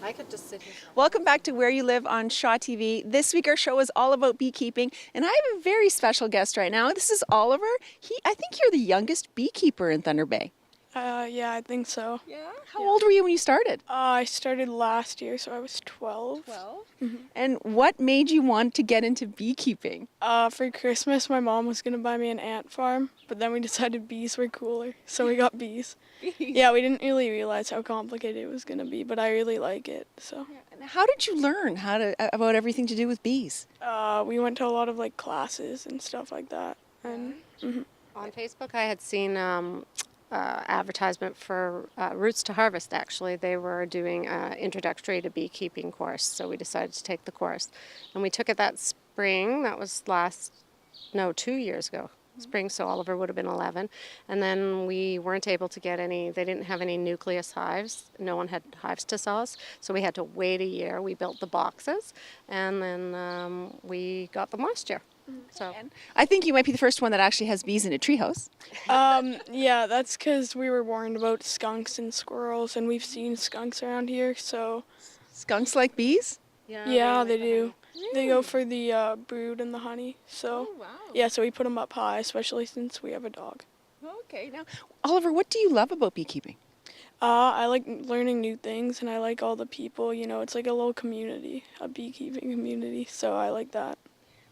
I could just sit here. Welcome back to Where You Live on Shaw TV. This week our show is all about beekeeping, and I have a very special guest right now. This is Oliver. I think you're the youngest beekeeper in Thunder Bay. Yeah, I think so. Yeah? How old were you when you started? I started last year, so I was 12. 12. And what made you want to get into beekeeping? For Christmas, my mom was going to buy me an ant farm, but then we decided bees were cooler, so we got bees. Yeah, we didn't really realize how complicated it was going to be, but I really like it, so. And how did you learn about everything to do with bees? We went to a lot of classes and stuff like that. And On Facebook, I had seen advertisement for Roots to Harvest, actually. They were doing an introductory to beekeeping course, so we decided to take the course. And we took it that spring. That was 2 years ago. Spring, so Oliver would have been 11. And then we weren't able to get any, they didn't have any nucleus hives. No one had hives to sell us, so we had to wait a year. We built the boxes, and then we got them last year. So I think you might be the first one that actually has bees in a treehouse. yeah, that's because we were warned about skunks and squirrels, and we've seen skunks around here, so. Skunks like bees? Yeah, they do. They go for the brood and the honey. So, yeah, so we put them up high, especially since we have a dog. Okay. Now, Oliver, what do you love about beekeeping? I like learning new things, and I like all the people. You know, it's like a little community, a beekeeping community, so I like that.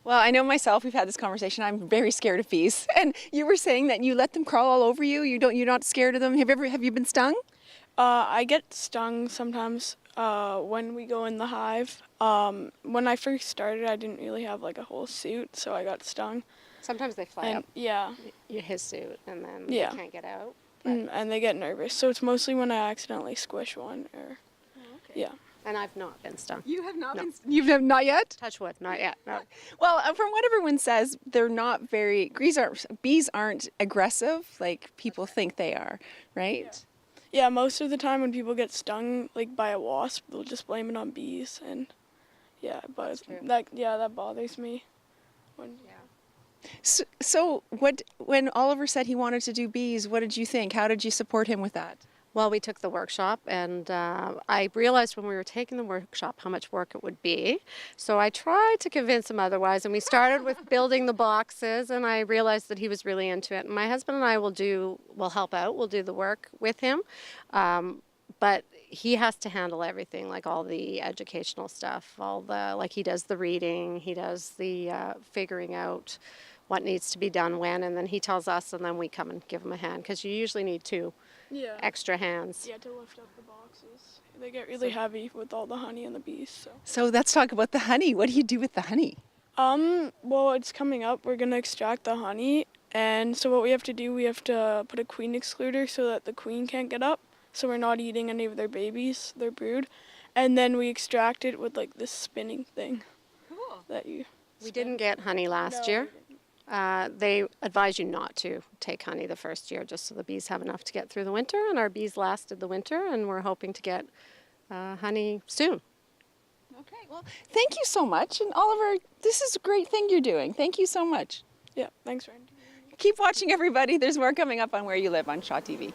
Well, I know myself, we've had this conversation, I'm very scared of bees. And you were saying that you let them crawl all over you, you're not scared of them. Have you been stung? I get stung sometimes when we go in the hive. When I first started, I didn't really have a whole suit, so I got stung. sometimes they fly up Yeah. his suit, and then Yeah. they can't get out. And they get nervous, so it's mostly when I accidentally squish one or, yeah. And I've not been stung. You have not No. been, you've not yet? Touch wood, not yet. No. Well, from what everyone says, they're not bees aren't aggressive like people think they are, right? Yeah, most of the time when people get stung by a wasp, they'll just blame it on bees, and but that bothers me. So when Oliver said he wanted to do bees, what did you think? How did you support him with that? Well, we took the workshop, and I realized when we were taking the workshop how much work it would be. So I tried to convince him otherwise, and we started with building the boxes, and I realized that he was really into it. And my husband and I will help out, we'll do the work with him. But he has to handle everything, like all the educational stuff, he does the reading, he does the figuring out what needs to be done when, and then he tells us, and then we come and give him a hand, because you usually need two extra hands. Yeah, to lift up the boxes. They get really heavy with all the honey and the bees. So let's talk about the honey. What do you do with the honey? Well, it's coming up. We're gonna extract the honey, and so what we have to do, we have to put a queen excluder so that the queen can't get up, so we're not eating any of their babies, their brood, and then we extract it with this spinning thing. Cool. We didn't get honey last year. They advise you not to take honey the first year, just so the bees have enough to get through the winter, and our bees lasted the winter, and we're hoping to get honey soon. Okay, well, thank you so much. And Oliver, this is a great thing you're doing. Thank you so much. Yeah, thanks, Randy. Keep watching, everybody. There's more coming up on Where You Live on Shaw TV.